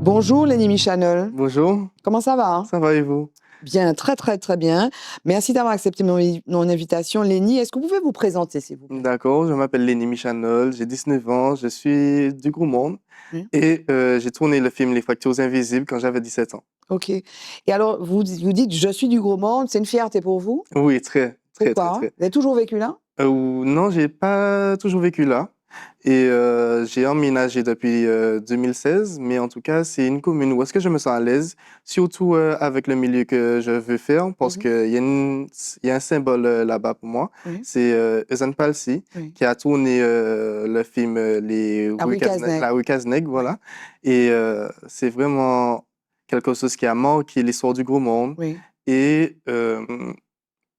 Bonjour Lenny Michanol, Bonjour, comment ça va, hein? ça va et vous? Bien, très très très bien. Merci d'avoir accepté mon invitation. Lenny, est-ce que vous pouvez vous présenter s'il vous plaît? D'accord, je m'appelle Lenny Michanol, j'ai 19 ans, je suis du Gros Monde Oui. et j'ai tourné le film Les Fractures Invisibles quand j'avais 17 ans. Ok. Et alors, vous dites je suis du gros monde, c'est une fierté pour vous? Oui, très, très, très, Pourquoi? très. Vous avez toujours vécu là? Non, j'ai pas toujours vécu là et j'ai emménagé depuis 2016, mais en tout cas, c'est une commune où est-ce que je me sens à l'aise, surtout avec le milieu que je veux faire, parce Mhm. qu'il y a un symbole là-bas pour moi, Oui, c'est Ezen Palsy, oui. qui a tourné le film La rue Cazeneuve. La rue Cazeneuve, Oui, voilà, et c'est vraiment quelque chose qui a marqué l'histoire du Gros Monde, oui. et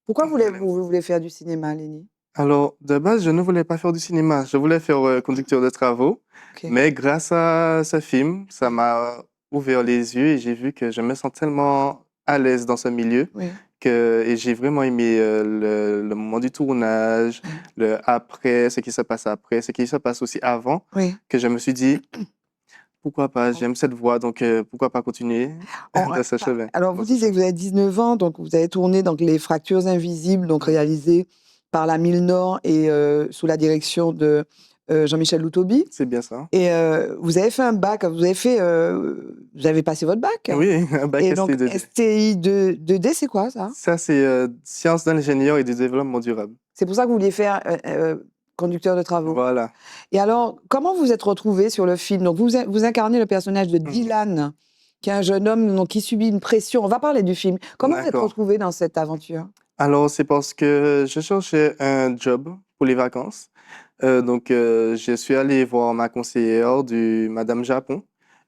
Pourquoi vous voulez faire du cinéma, Lenny? alors, de base, je ne voulais pas faire du cinéma, je voulais faire conducteur de travaux, Ok. mais grâce à ce film, ça Oui, m'a ouvert les yeux et j'ai vu que je me sens tellement à l'aise dans ce milieu oui, et j'ai vraiment aimé le moment du tournage, oui. le après, ce qui se passe après, ce qui se passe aussi avant, Oui. que je me suis dit, pourquoi pas, j'aime cette voie, donc pourquoi pas continuer dans ce chemin, Alors, dans vous ce disiez que chemin. vous avez 19 ans, donc vous avez tourné donc, Les Fractures Invisibles, donc Mhm. réalisé par la Mille Nord et sous la direction de Jean-Michel Loutobi. C'est bien ça. Et vous avez fait un bac, vous avez passé votre bac. Oui, un bac Et donc, ST2D. STI 2D, c'est quoi ça? Ça, c'est sciences d'ingénieur et du développement durable. C'est pour ça que vous vouliez faire conducteur de travaux. Voilà. Et alors, comment vous êtes retrouvé sur le film? Donc, vous incarnez le personnage de Mhm. Dylan, qui est un jeune homme donc, qui subit une pression. On va parler du film. Comment vous êtes D'accord. retrouvé dans cette aventure? Alors, c'est parce que je cherchais un job pour les vacances. Je suis allé voir ma conseillère du Madame Japon.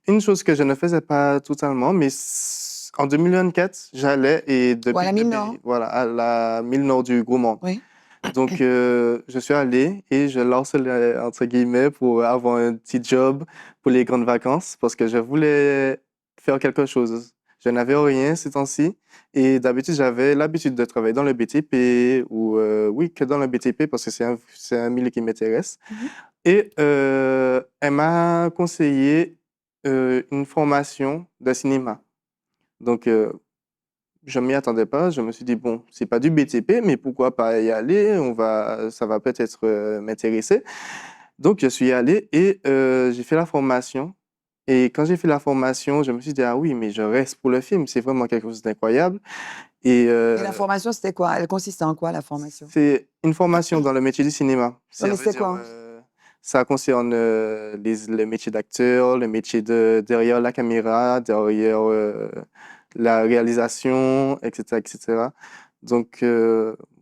Une chose que je ne faisais pas totalement, mais en 2024, j'allais et Ou à depuis la le mine, début, non? voilà, à la mille nord du Gros Monde. Oui. Je suis allé et je l'harcelais, entre guillemets, pour avoir un petit job pour les grandes vacances parce que je voulais faire quelque chose. Je n'avais rien ces temps-ci et d'habitude, j'avais l'habitude de travailler dans le BTP ou, oui, que dans le BTP parce que c'est un milieu qui m'intéresse. Mhm. Et elle m'a conseillé une formation de cinéma. Donc, je m'y attendais pas. Je me suis dit, bon, c'est pas du BTP, mais pourquoi pas y aller? Ça va peut-être m'intéresser. Donc, je suis allé et j'ai fait la formation. Et quand j'ai fait la formation, je me suis dit, ah oui, mais je reste pour le film. C'est vraiment quelque chose d'incroyable. Et Et la formation, c'était quoi? Elle consistait en quoi, la formation? c'est une formation dans le métier du cinéma. Non, Ça mais veut c'était dire, quoi? ça concerne le métier d'acteur, le métier de derrière la caméra, derrière la réalisation, etc., etc. Donc,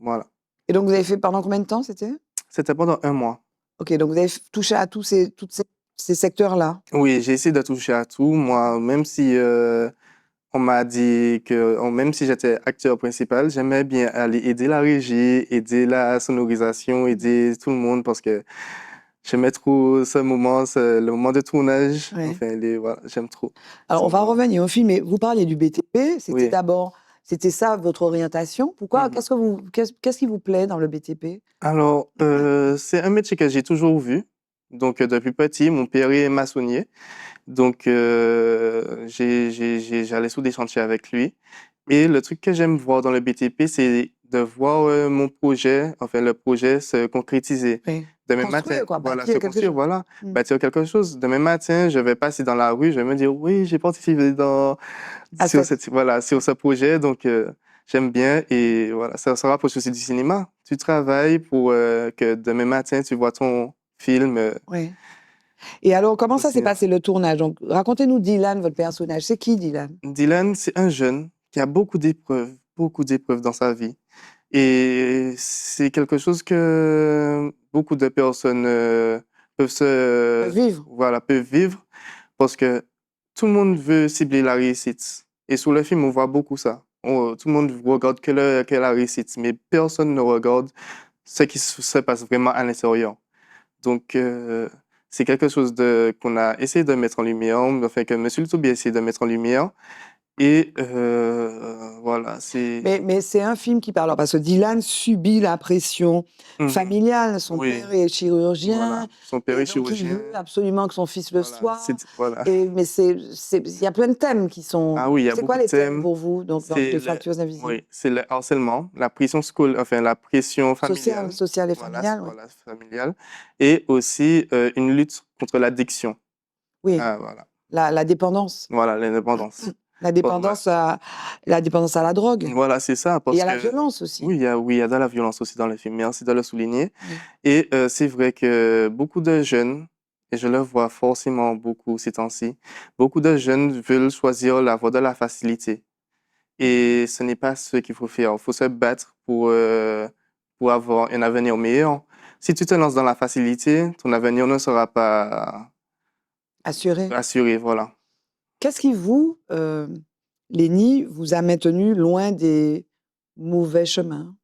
voilà. Et donc, vous avez fait pendant combien de temps, c'était? C'était pendant un mois. Ok, donc vous avez touché à ces secteurs-là. Oui, j'ai essayé de toucher à tout. Moi, même si on m'a dit que, même si j'étais acteur principal, j'aimais bien aller aider la régie, aider la sonorisation, aider tout le monde parce que j'aimais trop ce moment, le moment de tournage. Ouais. Enfin, voilà, j'aime trop Alors, ce on va moment. revenir au film, mais vous parliez du BTP. Oui. C'était ça votre orientation. Pourquoi? Mhm. Qu'est-ce qui vous plaît dans le BTP? Alors, c'est un métier que j'ai toujours vu. Donc, depuis petit, mon père est maçonnier. Donc, j'allais sous des chantiers avec lui. Et le truc que j'aime voir dans le BTP, c'est de voir mon projet, enfin le projet se concrétiser. Oui. Demain matin, Construire, quoi, voilà, se bâtir quelque construire, chose. voilà, Mm. bâtir quelque chose. Demain matin, je vais passer dans la rue, je vais me dire, oui, j'ai participé À cette... sur ce projet, donc j'aime bien. Et voilà, ça se rapproche aussi du cinéma. Tu travailles pour que demain matin, tu vois ton film Oui. Et alors, comment au ça s'est cinéma. passé le tournage? Donc, racontez-nous Dylan, votre personnage. C'est qui Dylan? Dylan, c'est un jeune qui a beaucoup d'épreuves dans sa vie. Et c'est quelque chose que beaucoup de personnes Vivre. peuvent vivre parce que tout le monde veut cibler la réussite. Et sur le film, on voit beaucoup ça. Tout le monde regarde que la réussite, mais personne ne regarde ce qui se passe vraiment à l'intérieur. Donc, c'est quelque chose qu'on a essayé de mettre en lumière, enfin que M. Loutobi a essayé de mettre en lumière. Et voilà, c'est... Mais c'est un film qui parle, parce que Dylan subit la pression Mhm. familiale. Son Oui, père est chirurgien, voilà. Son père et est donc il chirurgien. veut absolument que son fils le Voilà, soit. voilà. Mais il y a plein de thèmes qui sont. Ah oui, il y a C'est quoi beaucoup de les thèmes thèmes. pour vous dans C'est les le, fractures invisibles? oui, c'est le harcèlement, la pression scolaire, enfin la pression Social, familiale, social et voilà, familial, oui. voilà, familiale, et aussi une lutte contre l'addiction. Oui, Ah, voilà, la dépendance. voilà, l'indépendance. La Bon, dépendance à, la dépendance à la drogue. voilà, c'est ça, Et parce à la que violence aussi. oui, il y a de la violence aussi dans le film. Merci de le souligner. Oui. Et c'est vrai que beaucoup de jeunes, et je le vois forcément beaucoup ces temps-ci, beaucoup de jeunes veulent choisir la voie de la facilité. Et ce n'est pas ce qu'il faut faire. Il faut se battre pour avoir un avenir meilleur. Si tu te lances dans la facilité, ton avenir ne sera pas Assuré. assuré. Voilà. Qu'est-ce qui vous, Lénie, vous a maintenu loin des mauvais chemins?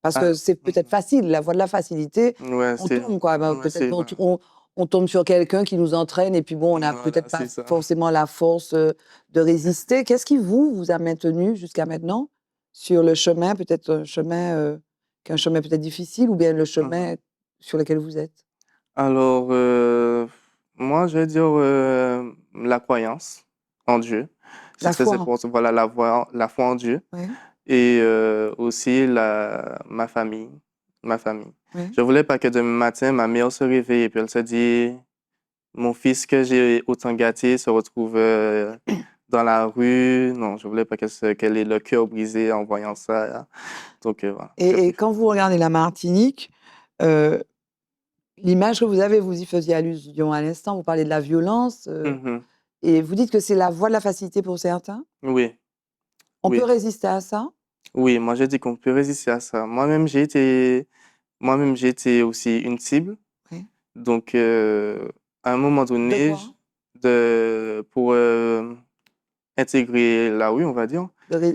Parce que Ah, c'est peut-être facile, la voie de la facilité, ouais, on tombe quoi. ouais, Peut-être c'est, on tombe sur quelqu'un qui nous entraîne et puis bon, on n'a voilà, peut-être pas c'est ça. forcément la force de résister. Qu'est-ce qui vous a maintenu jusqu'à maintenant sur le chemin, peut-être un chemin, qu'un chemin peut-être difficile ou bien le Mhm. chemin sur lequel vous êtes? Alors, moi, je vais dire la croyance en Dieu. C'est La très foi, important. Voilà, la foi en Dieu. oui, Et aussi ma famille. Ma famille. oui. Je voulais pas que demain matin, ma mère se réveille et puis elle se dit, mon fils que j'ai autant gâté se retrouve dans la rue. Non, je voulais pas qu'elle ait le cœur brisé en voyant ça. Donc voilà, je Et préfère. quand vous regardez la Martinique, euh, l'image que vous avez, vous y faisiez allusion à l'instant, vous parlez de la violence, Mhm. et vous dites que c'est la voie de la facilité pour certains. Oui, On peut oui, résister à ça? oui. Moi, j'ai dit qu'on peut résister à ça. Moi-même, j'ai été aussi une cible. Oui. Donc, à un moment De donné, quoi? pour intégrer la rue, on va dire.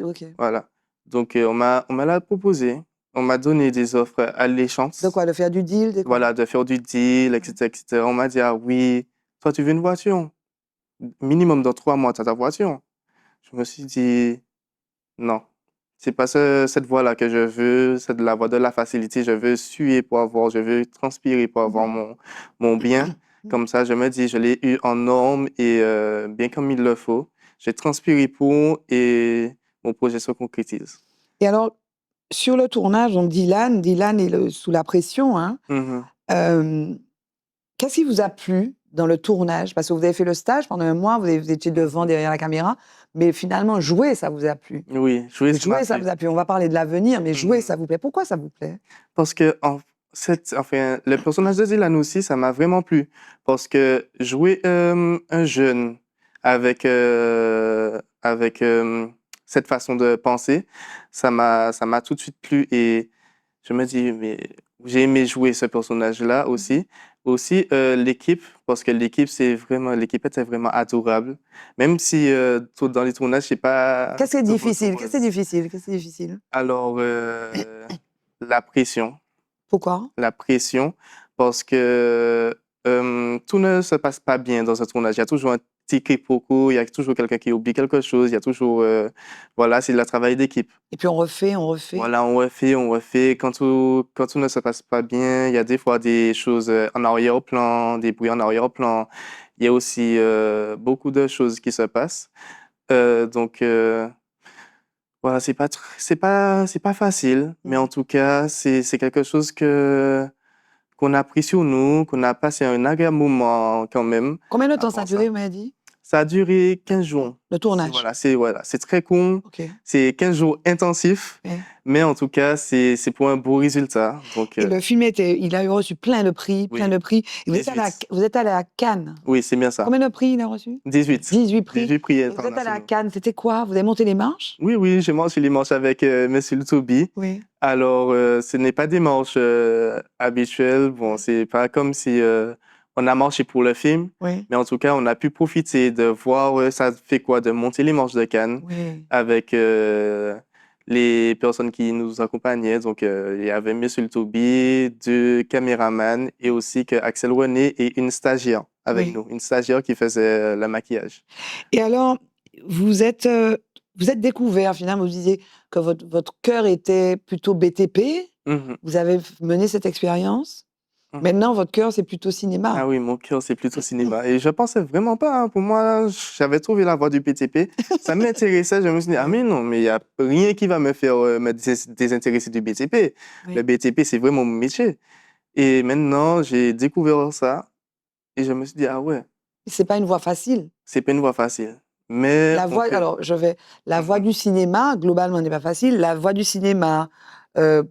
OK. Voilà. Donc, on m'a la proposé. On m'a donné des offres De alléchantes. quoi? De faire du deal, de quoi? Voilà, de faire du deal, Ouais. etc., etc. On m'a dit, ah oui, toi, tu veux une voiture? Minimum dans 3 mois, tu as ta voiture. Je me suis dit, non, c'est pas cette voie-là que je veux, c'est de la voie de la facilité. Je veux suer pour avoir, je veux transpirer pour avoir mon bien. Comme ça, je me dis, je l'ai eu en norme et bien comme il le faut. J'ai transpiré pour et mon projet se concrétise. Et alors, sur le tournage, donc Dylan est sous la pression, hein. Mhm. Euh, Qu'est-ce qui vous a plu dans le tournage? Parce que vous avez fait le stage pendant un mois, vous étiez devant, Mhm. derrière la caméra, mais finalement, jouer, ça vous a plu. Oui, jouer, ça m'a Jouer, ça plu. vous a plu. On va parler de l'avenir, mais jouer, Mhm. ça vous plaît. Pourquoi ça vous plaît? Parce que enfin, le personnage de Dylan aussi, ça m'a vraiment plu. Parce que jouer un jeune avec cette façon de penser, ça m'a tout de suite plu. Et je me dis, mais j'ai aimé jouer ce personnage-là aussi. Aussi, l'équipe, parce que l'équipe était vraiment adorable. Même si dans les tournages, c'est pas Qu'est-ce qui est tout beau, tout difficile? Qu'est-ce qui est rose. difficile? Qu'est-ce qui est difficile? Alors, la pression. Pourquoi? La pression, parce que tout ne se passe pas bien dans un tournage. Il y a toujours un petit quiproquo, il y a toujours quelqu'un qui oublie quelque chose, il y a toujours... voilà, c'est le travail d'équipe. Et puis on refait, on refait. Voilà, on refait, on refait. Quand tout ne se passe pas bien, il y a des fois des choses en arrière-plan, des bruits en arrière-plan. Il y a aussi beaucoup de choses qui se passent. Donc, voilà, c'est pas facile, mais en Mhm. tout cas, c'est quelque chose qu'on a pris sur nous, qu'on a passé un agréable moment quand même Combien de à temps ça a part ça. duré, vous m'avez dit? Ça a duré 15 jours. Le tournage. Voilà, c'est très court, OK. c'est 15 jours intensifs, Ouais. mais en tout cas, c'est pour un beau résultat. Donc, Et le film il a reçu plein de prix, plein oui, de prix. Et 18. vous êtes allé à Cannes. Oui, c'est bien ça. Combien de prix il a reçu? 18. 18 prix. 18 prix Et vous êtes allé à internationaux. Cannes, c'était quoi? Vous avez monté les marches? Oui, oui, j'ai mangé les manches avec Monsieur Lutobi. Oui. Alors, ce n'est pas des manches habituelles. Bon, Oui. c'est pas comme si on a marché pour le film, Oui. mais en tout cas, on a pu profiter de voir ça fait quoi de monter les manches de Cannes Oui. avec les personnes qui nous accompagnaient. Donc, il y avait Monsieur le Toby, deux caméramans et aussi que Axel René et une stagiaire avec Oui. nous, une stagiaire qui faisait le maquillage. Et alors, vous êtes découvert finalement, vous disiez que votre cœur était plutôt BTP. Mhm, Vous avez mené cette expérience. mhm. Maintenant, votre cœur, c'est plutôt cinéma. Ah oui, mon cœur, c'est plutôt cinéma. Et je pensais vraiment pas, hein. Pour moi, j'avais trouvé la voie du BTP. Ça m'intéressait. Je me suis dit, ah Oui, mais non, mais il n'y a rien qui va me faire me désintéresser du BTP. Le oui. BTP, c'est vraiment mon métier. Et maintenant, j'ai découvert ça et je me suis dit, ah ouais, C'est pas une voie facile. c'est pas une voie facile. Mais La on voie, peut. alors la voie Mhm, du cinéma, globalement, n'est pas facile. La voie du cinéma,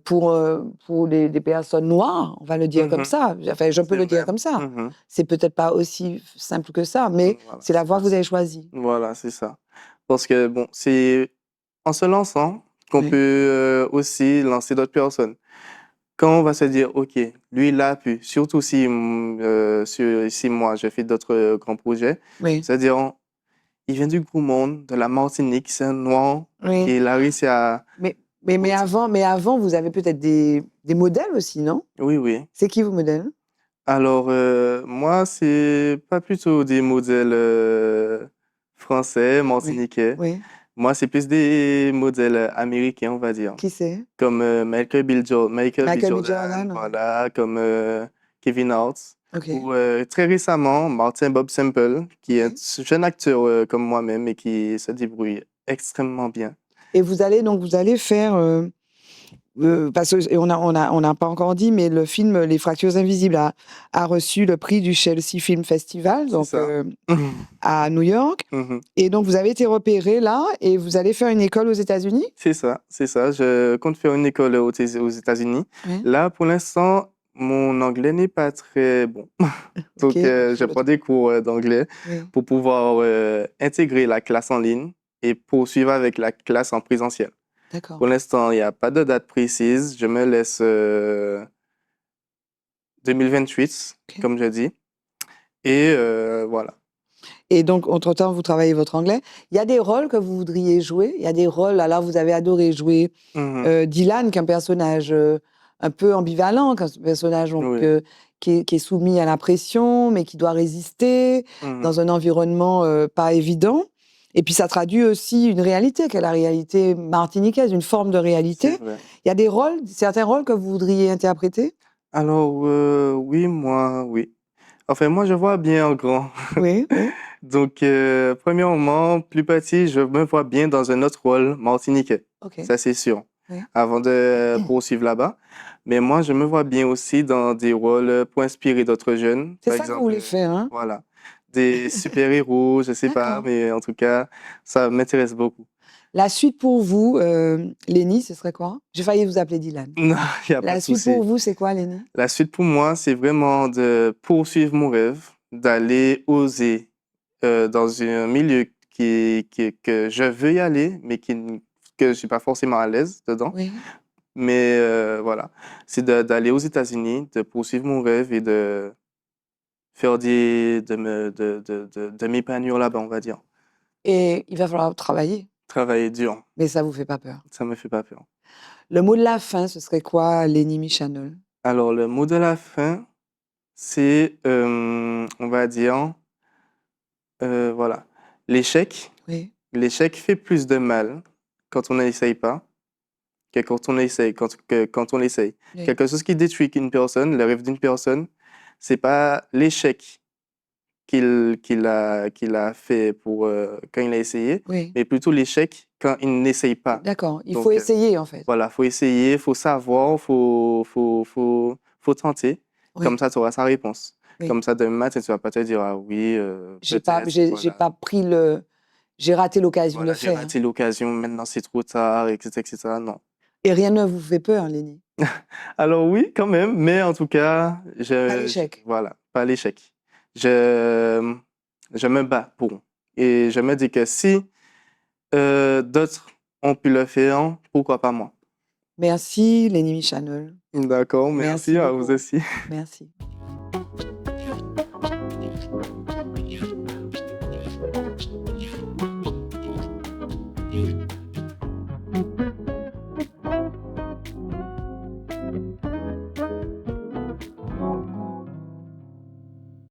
pour des personnes noires, on va le dire comme mhm, ça. Enfin, je peux c'est le vrai. dire comme ça. Mhm, C'est peut-être pas aussi simple que ça, mais voilà, c'est la c'est voie pas que vous ça. avez choisie. Voilà, c'est ça. Parce que, bon, c'est en se lançant qu'on peut Oui, aussi lancer d'autres personnes. Quand on va se dire, OK, lui, il a pu, surtout si, si moi, je fais d'autres grands projets, oui, c'est-à-dire, il vient du gros monde, de la Martinique, c'est un noir, oui. et il a réussi à... Mais avant, vous avez peut-être des modèles aussi, non? Oui, oui. C'est qui vos modèles? Alors, moi, c'est pas plutôt des modèles français, Oui, martiniquais. oui. Moi, c'est plus des modèles américains, on va dire. Qui c'est? Comme Michael B. Michael B. Jordan, Jordan? Oui. voilà, comme Kevin Hart, Ok. ou très récemment, Martin Bob Semple, qui est Oui. un jeune acteur comme moi-même et qui se débrouille extrêmement bien. Et vous allez faire, parce que et on n'a pas encore dit, mais le film Les Fractures Invisibles a reçu le prix du Chelsea Film Festival, C'est donc ça. à New York. Mhm. Et donc vous avez été repéré là, et vous allez faire une école aux États-Unis? C'est ça, c'est ça. Je compte faire une école aux États-Unis. Oui. Là, pour l'instant, mon anglais n'est pas très bon. Ok. Donc, je prends des cours d'anglais Oui. pour pouvoir intégrer la classe en ligne et poursuivre avec la classe en présentiel. D'accord. Pour l'instant, il n'y a pas de date précise. Je me laisse 2028, Ok. comme je dis. Et voilà. Et donc, entre-temps, vous travaillez votre anglais. Il y a des rôles que vous voudriez jouer? Il y a des rôles, alors vous avez adoré jouer Mhm. Dylan, qui est un personnage un peu ambivalent, un personnage donc, Oui. qui est soumis à la pression, mais qui doit résister Mhm. dans un environnement pas évident. Et puis ça traduit aussi une réalité, qui est la réalité martiniquaise, une forme de C'est réalité. vrai. Il y a des rôles, certains rôles que vous voudriez interpréter? Alors, oui, moi, oui. Enfin, moi, je vois bien en grand. Oui, oui, Donc, premièrement, plus petit, je me vois bien dans un autre rôle martiniquais. ok, Ça, c'est sûr. oui. Avant de poursuivre là-bas. Mais moi, je me vois bien aussi dans des rôles pour inspirer d'autres jeunes. C'est Par ça que vous exemple, voulez faire, hein? voilà, des super-héros, je sais pas, D'accord. mais en tout cas, ça m'intéresse beaucoup. La suite pour vous, Lénie, ce serait quoi? J'ai failli vous appeler Dylan. Non, il n'y a pas La de suite pour souci. vous, c'est quoi, Lénie? La suite pour moi, c'est vraiment de poursuivre mon rêve, d'aller oser dans un milieu que je veux y aller, mais que je suis pas forcément à l'aise dedans. Oui. Mais voilà, c'est d'aller aux États-Unis, de poursuivre mon rêve et de faire de m'épanouir là-bas, on va dire. Et il va falloir travailler, Travailler dur, mais ça vous fait pas peur. ça me fait pas peur. Le mot de la fin, ce serait quoi, Lénie Michanol? Alors, le mot de la fin, c'est, on va dire, voilà, l'échec. Oui, L'échec fait plus de mal quand on n'essaye pas que quand on essaye, quand on essaye. oui, Quelque chose qui détruit une personne, le rêve d'une personne, c'est pas l'échec qu'il a fait pour, quand il a essayé, oui. mais plutôt l'échec quand il n'essaye pas. D'accord. Il faut Donc, essayer, en fait. voilà, faut essayer, faut savoir, faut tenter. Comme Oui, ça, tu auras sa réponse. oui. Comme ça, demain matin, tu vas pas te dire, ah oui, J'ai pas, peut-être, j'ai voilà. pas pris j'ai raté l'occasion de le Voilà, j'ai faire. raté l'occasion, maintenant c'est trop tard, etc., etc. Non. Et rien ne vous fait peur, Lénie? Alors oui, quand même, mais en tout cas, Pas l'échec. voilà, pas l'échec. Je, je me bats pour. Et je me dis que si d'autres ont pu le faire, pourquoi pas moi? Merci, Lénie Michanol. D'accord, merci Merci à vous beaucoup. aussi. Merci.